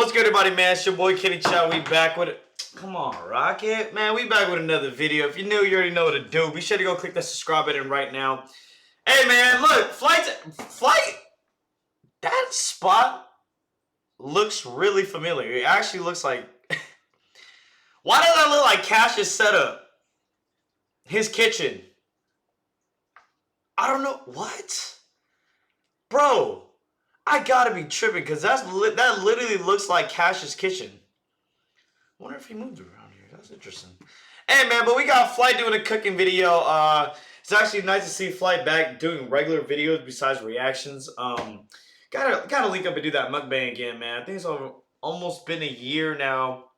What's good, everybody, man? It's your boy Kenny Chao. We back with it. Come on, Rocket. Man, we back with another video. If you're new, you already know what to do. Be sure to go click that subscribe button right now. Hey, man, look. Flight. That spot looks really familiar. It actually looks like... Why does that look like Cash's setup? His kitchen. I don't know. What? Bro. I gotta be tripping because that literally looks like Cash's kitchen. I wonder if he moved around here. That's interesting. Hey, man, but we got Flight doing a cooking video. It's actually nice to see Flight back doing regular videos besides reactions. Gotta link up and do that mukbang again, man. I think it's almost been a year now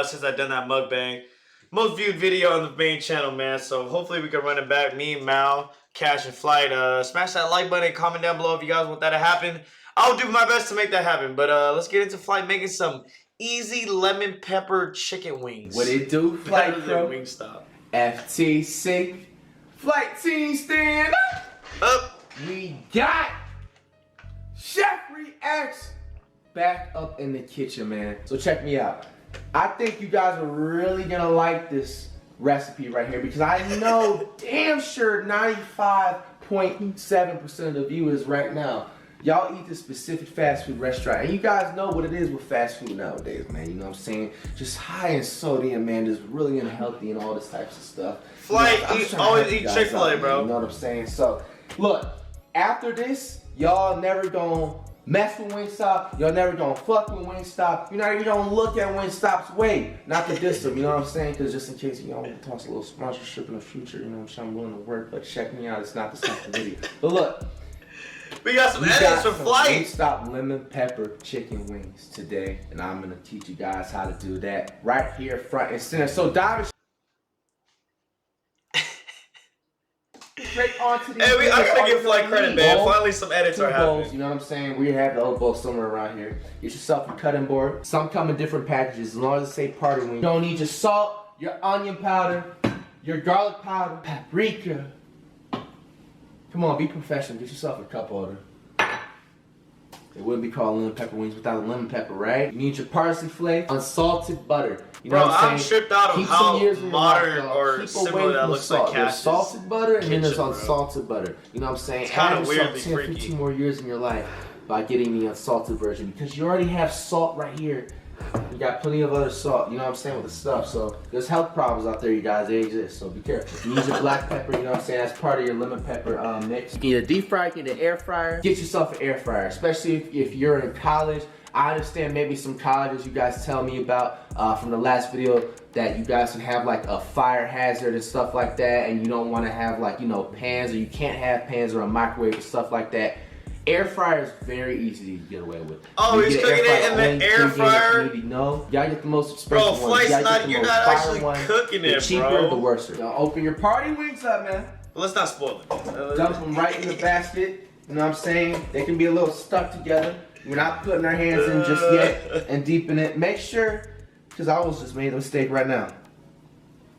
since I've done that mukbang. Most viewed video on the main channel, man. So hopefully we can run it back. Me, Mal, Cash, and Flight. Smash that like button and comment down below if you guys want that to happen. I'll do my best to make that happen. But let's get into Flight making some easy lemon pepper chicken wings. What it do, Flight Pro? Wingstop. FTC. Flight team stand up. We got Chef Reacts back up in the kitchen, man. So check me out. I think you guys are really gonna like this recipe right here because I know damn sure 95.7% of the viewers right now, y'all eat this specific fast food restaurant. And you guys know what it is with fast food nowadays, man. You know what I'm saying? Just high in sodium, man. Just really unhealthy and all this types of stuff. Flight, always eat Chick-fil-A, bro. You know what I'm saying? So, look, after this, y'all never gonna mess with Wingstop. Y'all never gonna fuck with Wingstop. You're not even gonna look at Wingstop's way. Not to diss them, you know what I'm saying? Because just in case y'all want to toss a little sponsorship in the future, you know what I'm saying? I'm willing to work, but check me out. It's not the same video. But look. We got some edits for Flight. Wingstop lemon pepper chicken wings today. And I'm gonna teach you guys how to do that right here front and center. So dive straight onto the Hey, I gotta give Flight credit, man. Finally, some edits are happening. You know what I'm saying? We have the old bowl somewhere around here. Get yourself a cutting board. Some come in different packages, as long as it say party wing. You don't need your salt, your onion powder, your garlic powder, paprika. Come on, be professional. Get yourself a cup holder. It wouldn't be called lemon pepper wings without a lemon pepper, right? You need your parsley flakes, unsalted butter. You know what I'm saying? Tripped out of how modern or similar that looks like Cash's. There's salted butter and then there's unsalted butter. You know what I'm saying? It's kind of weirdly 10, 15 more years in your life by getting the unsalted version because you already have salt right here. You got plenty of other salt, you know what I'm saying, with the stuff. So there's health problems out there, you guys. They exist, so be careful. You use your black pepper, you know what I'm saying, that's part of your lemon pepper mix. You can either deep fry, you can get an air fryer. Get yourself an air fryer, especially if you're in college. I understand maybe some colleges you guys tell me about from the last video that you guys can have like a fire hazard and stuff like that, and you don't want to have like, you know, pans, or you can't have pans or a microwave or stuff like that. Air fryer is very easy to get away with. Oh, he's cooking it in the air fryer? No, y'all get the most expensive one. Bro, you're not actually cooking it, bro. The cheaper, the worse. Y'all open your party wings up, man. Well, let's not spoil it. Dump them right in the basket. You know what I'm saying? They can be a little stuck together. We're not putting our hands in just yet and deepen it. Make sure, because I almost just made a mistake right now.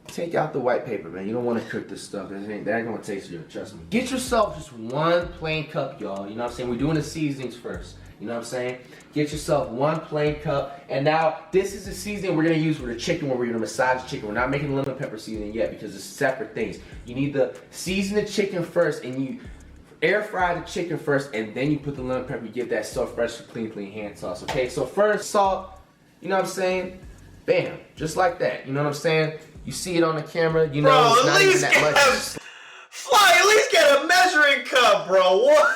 Take out the white paper, man. You don't want to cook this stuff. That ain't gonna taste good, trust me. Get yourself just one plain cup, y'all. You know what I'm saying? We're doing the seasonings first. You know what I'm saying? Get yourself one plain cup. And now, this is the seasoning we're gonna use for the chicken when we're gonna massage the chicken. We're not making lemon pepper seasoning yet because it's separate things. You need to season the chicken first, and you air fry the chicken first, and then you put the lemon pepper. You get that so fresh, clean hand sauce. Okay, so first, salt. You know what I'm saying? Bam, just like that. You know what I'm saying? You see it on the camera, you know, bro, it's not even that much. Fly, at least get a measuring cup, bro. What?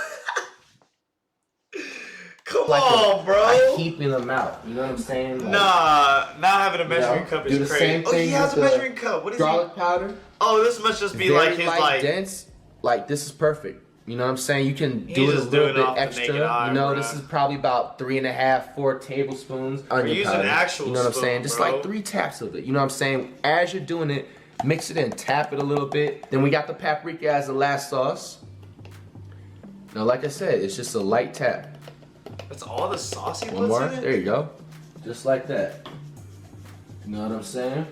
Come on, bro. I'm keeping them out. You know what I'm saying? Like, nah, not having a measuring cup is crazy. Same thing, oh, he has a measuring cup. What is garlic powder. Oh, this must just be like his like dense. Like this is perfect. You know what I'm saying? You can do it a little bit extra. You know, this is probably about 3.5, 4 tablespoons. We're using actual You know what I'm spoon, saying? Just like 3 taps of it. You know what I'm saying? As you're doing it, mix it in, tap it a little bit. Then we got the paprika as the last sauce. Now, like I said, it's just a light tap. That's all the sauce he puts One more. in it? There you go. Just like that. You know what I'm saying?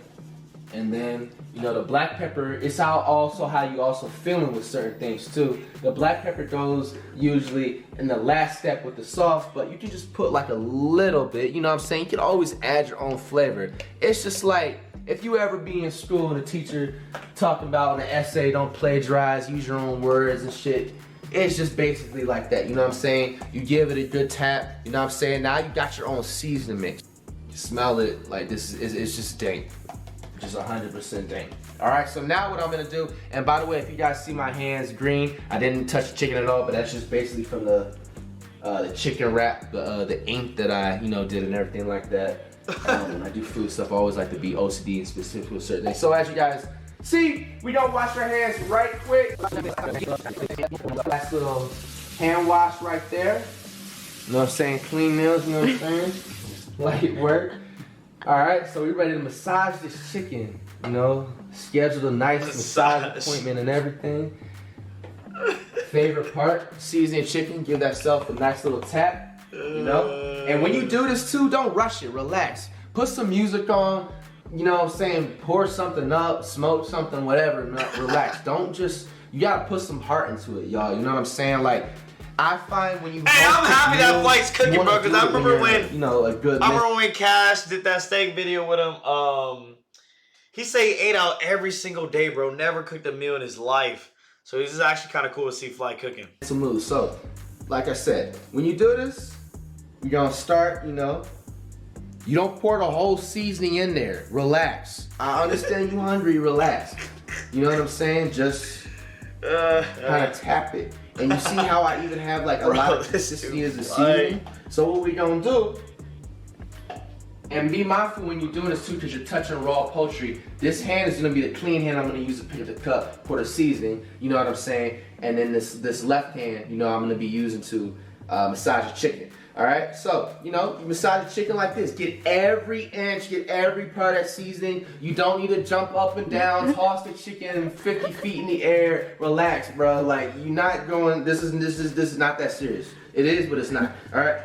And then, you know, the black pepper, it's also how you also feeling with certain things too. The black pepper goes usually in the last step with the sauce, but you can just put like a little bit, you know what I'm saying? You can always add your own flavor. It's just like, if you ever be in school and the teacher talking about in an essay, don't plagiarize, use your own words and shit. It's just basically like that, you know what I'm saying? You give it a good tap, you know what I'm saying? Now you got your own seasoning mix. You smell it, like this is, it's just dank. Just 100% dank. All right, so now what I'm gonna do, and by the way, if you guys see my hands green, I didn't touch the chicken at all, but that's just basically from the chicken wrap, the ink that I, you know, did and everything like that. When I do food stuff, I always like to be OCD and specific with certain things. So as you guys see, we gonna wash our hands right quick. Last little hand wash right there. You know what I'm saying? Clean nails, you know what I'm saying? Light work. All right, so we're ready to massage this chicken, you know, schedule a nice massage appointment and everything. Favorite part, seasoning chicken, give that self a nice little tap, you know? And when you do this too, don't rush it, relax. Put some music on, you know what I'm saying, pour something up, smoke something, whatever, relax. Don't just, you gotta put some heart into it, y'all, you know what I'm saying? Like, I find when you hey, I'm happy that Flight's cooking, bro, because I remember when, you know, a good I remember when Cash did that steak video with him, he said he ate out every single day, bro, never cooked a meal in his life. So this is actually kind of cool to see Flight cooking. Some moves. So, like I said, when you do this, you're gonna start, you know, you don't pour the whole seasoning in there, relax. I understand you hungry, relax. You know what I'm saying? Just kind of tap it. And you see how I even have like a lot of consistency as a seasoning? So what we gonna do, and be mindful when you're doing this too, because you're touching raw poultry. This hand is gonna be the clean hand I'm gonna use to pick up the cup for the seasoning, you know what I'm saying? And then this left hand, you know, I'm gonna be using to massage the chicken. All right, so, you know, you massage the chicken like this. Get every inch, get every part of that seasoning. You don't need to jump up and down, toss the chicken 50 feet in the air. Relax, bro. Like, you're not going, this is not that serious. It is, but it's not, all right?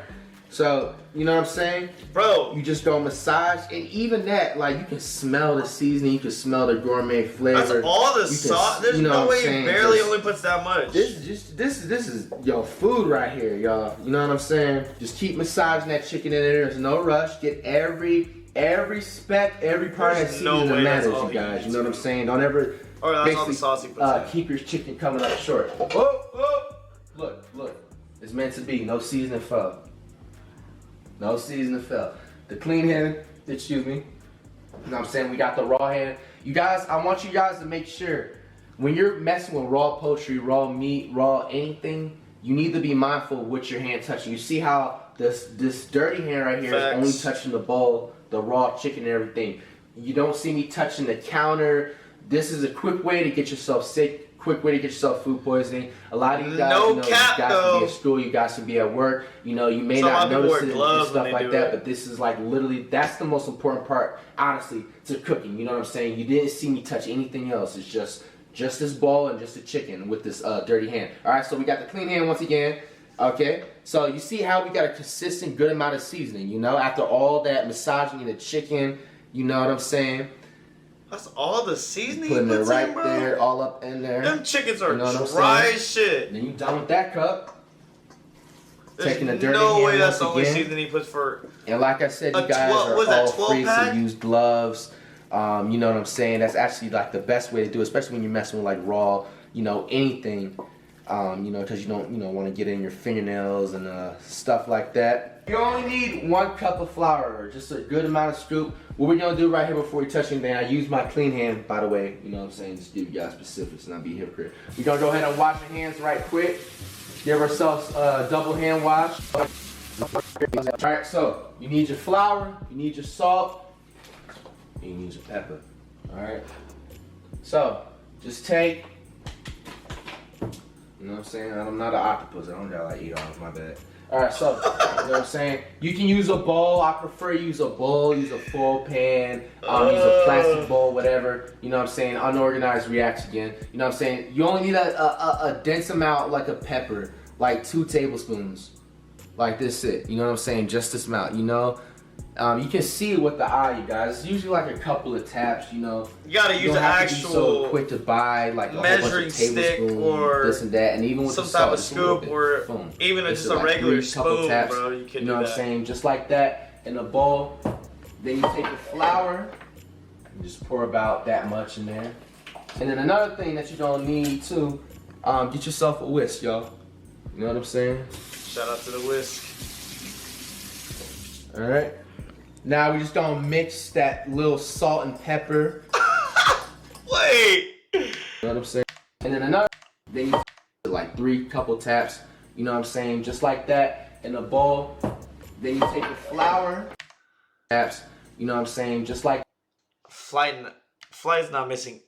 So, you know what I'm saying? Bro. You just go massage, and even that, like, you can smell the seasoning, you can smell the gourmet flavor. That's all the sauce. There's you know no way it barely only puts that much. This is your food right here, y'all. You know what I'm saying? Just keep massaging that chicken in there. There's no rush. Get every speck, every part of that seasoning that matters, you guys. You know what I'm saying? Don't ever that's all the sauce he puts keep your chicken coming up short. Oh, look. It's meant to be. No seasoning fell. No seasoning fell. The clean hand, excuse me. You know what I'm saying? We got the raw hand. You guys, I want you guys to make sure when you're messing with raw poultry, raw meat, raw anything, you need to be mindful of what your hand touching. You see how this dirty hand right here is only touching the bowl, the raw chicken and everything. You don't see me touching the counter. This is a quick way to get yourself sick. Quick way to get yourself food poisoning. A lot of you guys, you guys can be at school, you guys can be at work. You know, you may not notice it and stuff like that, but this is like literally, that's the most important part, honestly, to cooking. You know what I'm saying? You didn't see me touch anything else. It's just this bowl and just the chicken with this dirty hand. All right, so we got the clean hand once again. Okay, so you see how we got a consistent, good amount of seasoning, you know, after all that massaging in the chicken, you know what I'm saying? That's all the seasoning Putting it right in, bro. there, all up in there. Them chickens are, you know dry as shit. And then you done with that cup. There's taking the dirty no hand way that's the only again. seasoning he puts for. And like I said, you guys are all free to use gloves. You know what I'm saying? That's actually like the best way to do it, especially when you're messing with like raw, you know, anything. You know, because you don't, you know, want to get in your fingernails and stuff like that. You only need 1 cup of flour, just a good amount of scoop. What we're gonna do right here before we touch anything, I use my clean hand, by the way, you know what I'm saying, just give you guys specifics and not be a hypocrite. We're gonna go ahead and wash our hands right quick. Give ourselves a double hand wash. Alright, so you need your flour, you need your salt, and you need your pepper. Alright? So, just take, you know what I'm saying? I'm not an octopus. I don't gotta like eat off my bad. Alright, so, you know what I'm saying? You can use a bowl. I prefer use a bowl, use a full pan, use a plastic bowl, whatever. You know what I'm saying? Unorganized reacts again. You know what I'm saying? You only need a dense amount, like a pepper, like 2 tablespoons. Like this it. You know what I'm saying? Just this amount, you know? You can see it with the eye, you guys. It's usually like a couple of taps, you know. You gotta use don't an have to be actual so quick to buy like a whole bunch measuring of stick tablespoons, or this and that, and even with some the type salt, of just a little scoop bit. or Boom. even This just is a like regular couple spoon, taps, bro. You can you know do what that. I'm saying? Just like that in a bowl. Then you take the flour and just pour about that much in there. And then another thing that you don't need too, get yourself a whisk, y'all. You know what I'm saying? Shout out to the whisk. All right. Now we just gonna mix that little salt and pepper. Wait. You know what I'm saying? And then another, then you like 3 couple taps. You know what I'm saying? Just like that in a bowl. Then you take the flour. Taps. You know what I'm saying? Just like. Flight's not mixing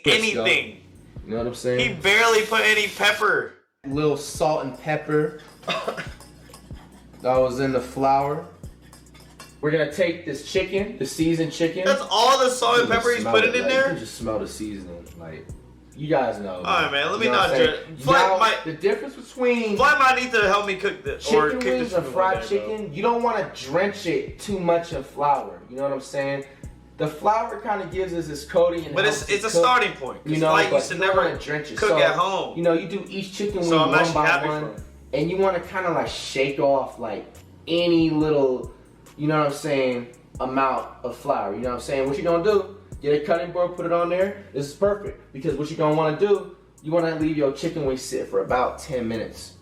anything. You know what I'm saying? He barely put any pepper. Little salt and pepper. That was in the flour. We're gonna take this chicken, the seasoned chicken. That's all the salt and pepper he's putting in there? You can just smell the seasoning, like, you guys know. Alright, man, let me You know not what I'm judge. saying? The difference between Flight might need to help me cook this. chicken wings and fried chicken, you don't want to drench it too much in flour. You know what I'm saying? The flour kind of gives us this coating, and but it's a starting point. You know, Flight but used to you don't never want to drench it. cook so, at home. You know, you do each chicken wing So I'm one actually by happy one, for him. and you want to kind of like shake off like any little, you know what I'm saying, amount of flour. You know what I'm saying? What you're gonna do? Get a cutting board, put it on there. This is perfect because what you're gonna want to do, you want to leave your chicken wings sit for about 10 minutes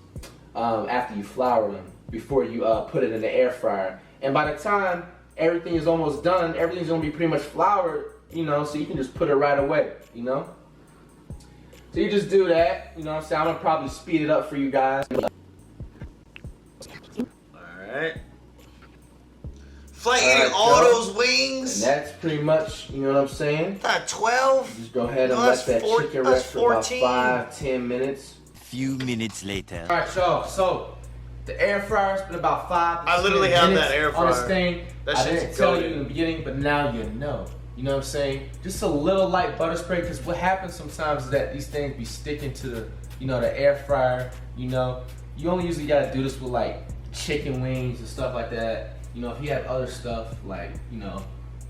after you flour them before you put it in the air fryer. And by the time everything is almost done, everything's gonna be pretty much floured, you know, so you can just put it right away, you know? So you just do that, you know what I'm saying? I'm gonna probably speed it up for you guys. Alright. Flight eating all those wings? And that's pretty much, you know what I'm saying? That 12? Just go ahead and No, let that chicken rest for about 14. 5-10 minutes. Few minutes later. Alright, y'all, so the air fryer's been about 5 to 10 I literally minutes have that air on this fryer. thing. That I shit's didn't tell you goated. in the beginning, but now you know. You know what I'm saying? Just a little light butter spray, because what happens sometimes is that these things be sticking to the, you know, the air fryer. You know, you only usually gotta do this with like chicken wings and stuff like that. You know, if you have other stuff, like, you know,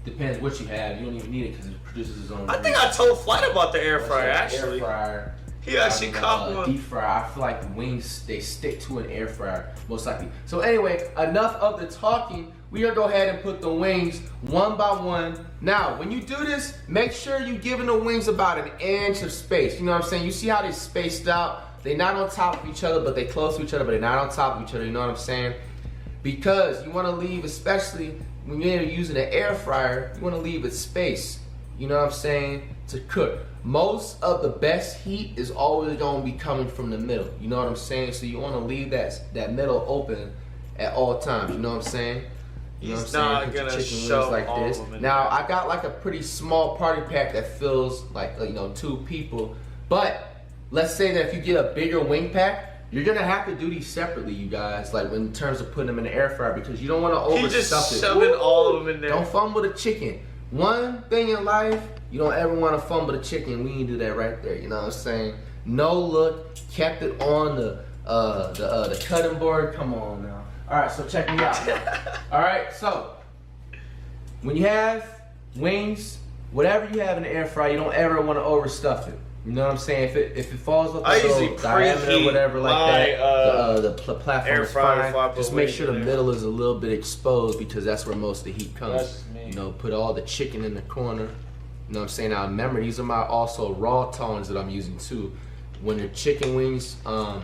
depends what you have. You don't even need it because it produces its own. I think I told Flight about the air fryer, Air actually. fryer. He actually caught one. Deep fryer. I feel like the wings, they stick to an air fryer, most likely. So anyway, enough of the talking. We gonna go ahead and put the wings one by one. Now, when you do this, make sure you're giving the wings about an inch of space. You know what I'm saying? You see how they spaced out? They're not on top of each other, but they close to each other, but they're not on top of each other. You know what I'm saying? Because you wanna leave, especially when you're using an air fryer, you wanna leave it space. You know what I'm saying? To cook. Most of the best heat is always going to be coming from the middle. You know what I'm saying? So you want to leave that middle open at all times. You know what I'm saying? You know He's what I'm not saying? Put your gonna chicken wings show like all this. of them in Now there. I got like a pretty small party pack that fills like, you know, 2 people. But let's say that if you get a bigger wing pack, you're gonna have to do these separately, you guys. Like in terms of putting them in the air fryer, because you don't want to He just overstuff it. shoving all of them in there. Don't fumble the chicken. One thing in life, you don't ever want to fumble the chicken. We ain't do that right there. You know what I'm saying? No look, kept it on the cutting board. Come on now. All right, so check me out. All right, so when you have wings, whatever you have in the air fryer, you don't ever want to overstuff it. You know what I'm saying? If it falls off I the usually little diameter or preheat whatever like my, that, the platform air is fryer fine. before I put Just make wings sure in the there. middle is a little bit exposed because that's where most of the heat comes. That's me. You know, put all the chicken in the corner. You know what I'm saying? Now remember, these are my also raw tongs that I'm using too. When the chicken wings are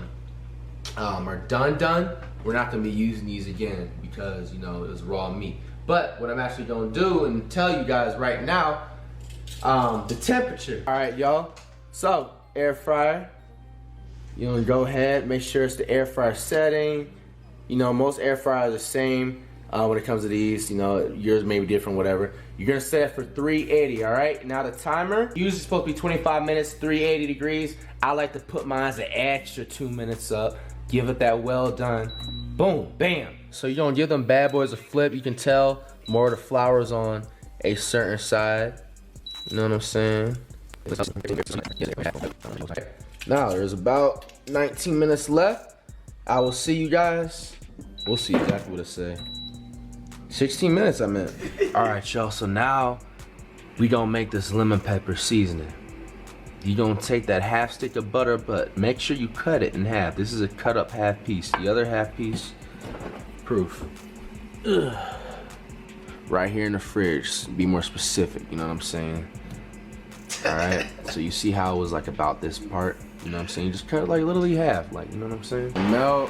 done, we're not gonna be using these again because, you know, it was raw meat. But what I'm actually gonna do and tell you guys right now, the temperature. All right, y'all. So air fryer. You know, go ahead, make sure it's the air fryer setting. You know, most air fryers are the same when it comes to these. You know, yours may be different, whatever. You're gonna set it for 380, all right? Now the timer, usually it's supposed to be 25 minutes, 380 degrees. I like to put mine an extra 2 minutes up. Give it that well done. Boom, bam. So you're gonna give them bad boys a flip. You can tell more of the flour's on a certain side. You know what I'm saying? Now there's about 19 minutes left. I will see you guys. We'll see exactly what it say. 16 minutes, I meant. All right, y'all. So now we gonna make this lemon pepper seasoning. You gonna take that half stick of butter, but make sure you cut it in half. This is a cut up half piece. The other half piece, proof. Ugh. Right here in the fridge. Be more specific. You know what I'm saying? All right. So you see how it was like about this part. You know what I'm saying? You just cut it like literally half. Like, you know what I'm saying? Melt.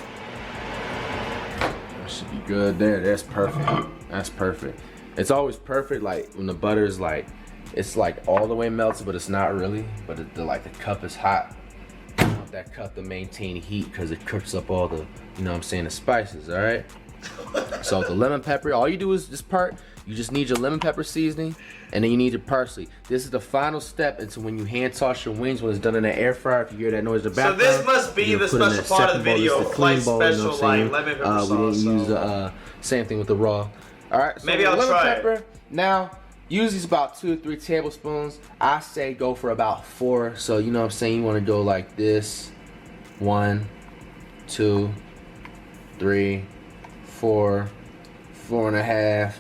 That should be good there. That's perfect. That's perfect. It's always perfect like when the butter is like, it's like all the way melted, but it's not really. But the cup is hot. You want that cup to maintain heat because it cooks up all the, you know what I'm saying, the spices, all right? So the lemon pepper, all you do is this part, you just need your lemon pepper seasoning, and then you need your parsley. This is the final step into when you hand toss your wings when it's done in the air fryer. If you hear that noise in the background. So this must be the special part of the video, flight special, like lemon pepper sauce. We didn't use the same thing with the raw. All right, so maybe I'll lemon try pepper, it. Now, usually it's about 2 to 3 tablespoons. I say go for about 4. So you know what I'm saying, you want to go like this. 1, 2, 3, 4, 4.5,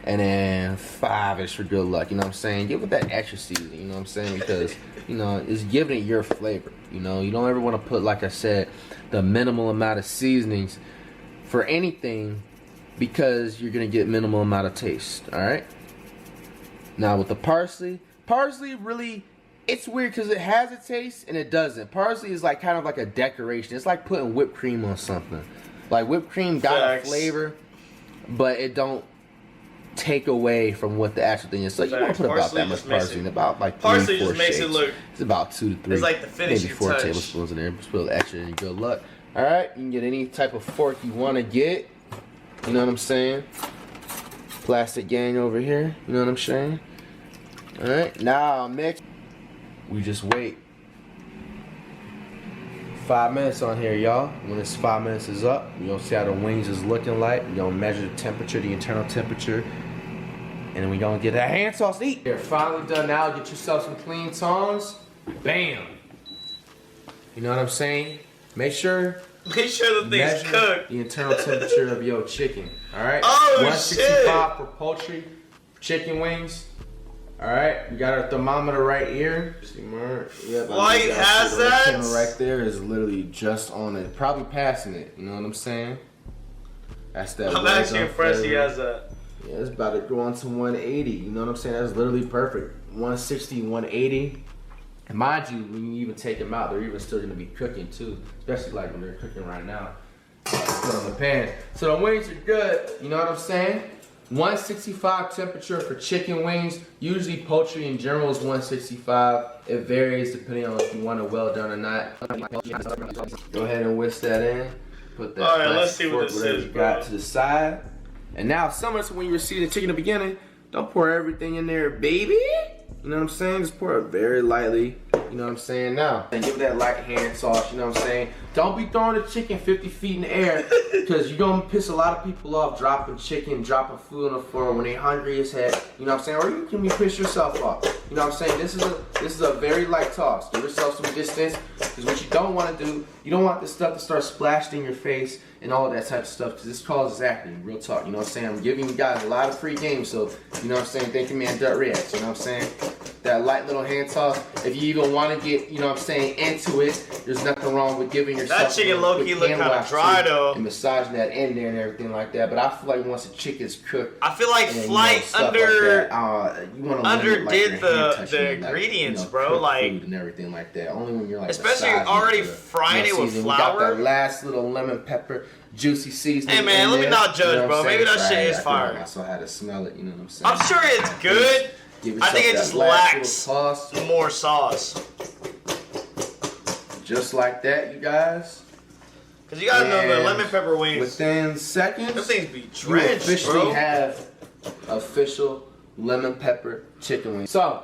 and then 5-ish for good luck. You know what I'm saying? Give it that extra seasoning. You know what I'm saying? Because you know it's giving it your flavor. You know, you don't ever want to put, like I said, the minimal amount of seasonings for anything, because you're gonna get minimal amount of taste. All right. Now with the parsley really, it's weird because it has a taste and it doesn't. Parsley is like kind of like a decoration. It's like putting whipped cream on something. Like whipped cream got a flavor, but it don't take away from what the actual thing is. So you want to put about that much parsley in, about like 3 or 4 just makes it look. It's about 2 to 3. It's like the finishing maybe 4 touch. tablespoons in there. Just put a little extra and good luck. All right, you can get any type of fork you want to get. You know what I'm saying? Plastic gang over here. You know what I'm saying? All right, now mix. We just wait 5 minutes on here, y'all. When this 5 minutes is up, you're gonna see how the wings is looking like. You're gonna measure the temperature, the internal temperature, and then we're gonna get that hand sauce to eat. You're finally done now. Get yourself some clean tongs. Bam. You know what I'm saying? Make sure the thing's cooked. The internal temperature of your chicken. All right. Oh 165 shit. for poultry, chicken wings. All right. We got our thermometer right here. Light has that. The camera right there is literally just on it, probably passing it. You know what I'm saying? That's that. I'm actually impressed he has that. Yeah, it's about to go on to 180. You know what I'm saying? That's literally perfect. 160, 180. And mind you, when you even take them out, they're even still going to be cooking too. Especially like when they're cooking right now. Put on the pan. So the wings are good. You know what I'm saying? 165 temperature for chicken wings. Usually poultry in general is 165. It varies depending on if you want it well done or not. Go ahead and whisk that in. Put that. All right, let's see what this is, you got to the side. And now, similar to when you were seasoning chicken in the beginning, don't pour everything in there, baby. You know what I'm saying? Just pour it very lightly. You know what I'm saying? Now, and give it that light hand sauce. You know what I'm saying? Don't be throwing the chicken 50 feet in the air, because you're going to piss a lot of people off dropping chicken, dropping food on the floor when they're hungry as heck. You know what I'm saying? Or you can be piss yourself off. You know what I'm saying? This is a very light toss. Give yourself some distance, because what you don't want to do, you don't want this stuff to start splashing in your face and all that type of stuff, because this causes acne. Real talk. You know what I'm saying? I'm giving you guys a lot of free games, so you know what I'm saying? Thank you, man. Dirt reacts. You know what I'm saying? That light little hand toss. If you even want to get, you know what I'm saying, into it, there's nothing wrong with giving yourself that chicken low-key look kind of dry though. And massaging that in there and everything like that. But I feel like once the chicken's cooked, I feel like and, Flight you know, underdid the ingredients, bro. Like food and everything like that. Only when you're like especially already frying it with flour. We got that last little lemon pepper, juicy seasoning. Hey man, let me not judge, bro. Maybe that shit is fire. I saw how to smell it. You know what I'm saying? I'm sure it's good. I think it just lacks more sauce. Just like that, you guys. Cause you gotta know the lemon pepper wings. Within seconds, those things be drenched, you officially have official lemon pepper chicken wings. So,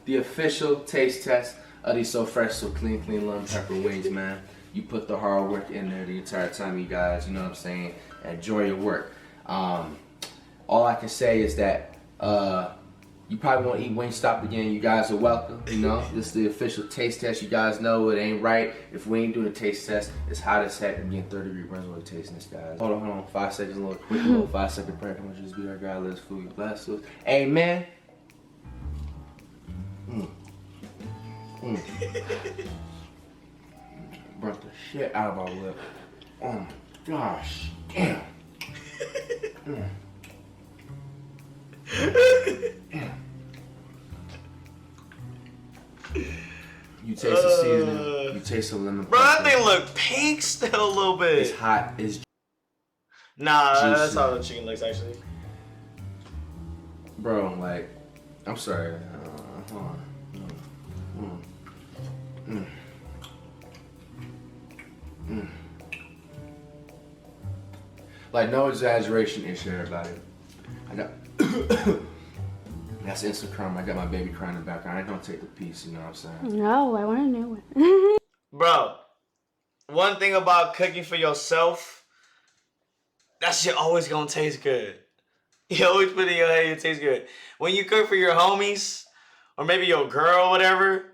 the official taste test of these so fresh, so clean lemon pepper wings, man. You put the hard work in there the entire time, you guys. You know what I'm saying? Enjoy your work. All I can say is that you probably want to eat Wingstop again. You guys are welcome. You know, this is the official taste test. You guys know it ain't right if we ain't doing a taste test. It's hot as heck and getting 30-degree burns while we're tasting this, guys. Hold on. 5 seconds, a little quick, a little 5-second prayer. Come on, just be our God. Let us food. Bless us. Amen. Burnt the shit out of my lip. Oh my gosh. Damn. You taste the seasoning. You taste the lemon. Bro, that thing look pink still a little bit. It's hot. It's nah, juicy. that's how the chicken looks actually. Bro, like, I'm sorry. Hold on. Like, no exaggeration, issue, everybody. I got. That's instant crumb. I got my baby crying in the background. I ain't gonna take the piece, you know what I'm saying? No, I want to know it. Bro, one thing about cooking for yourself, that shit always gonna taste good. You always put it in your head, it tastes good. When you cook for your homies, or maybe your girl or whatever,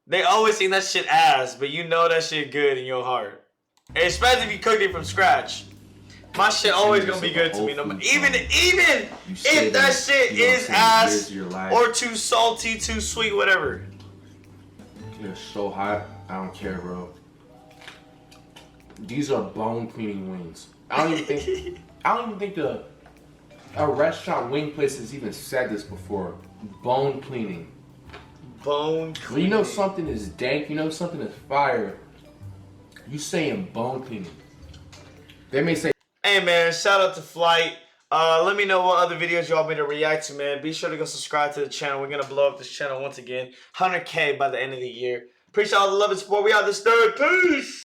they always think that shit ass, but you know that shit good in your heart. And especially if you cook it from scratch. My shit always gonna be good to me. Even if that shit is ass or too salty, too sweet, whatever. It's so hot. I don't care, bro. These are bone cleaning wings. I don't even think a restaurant wing place has even said this before. Bone cleaning. Bone cleaning. When you know something is dank, you know something is fire, you saying bone cleaning. They may say, hey man, shout out to Flight. Let me know what other videos you want me to react to, man. Be sure to go subscribe to the channel. We're gonna blow up this channel once again. 100K by the end of the year. Appreciate all the love and support. We out this third. Peace!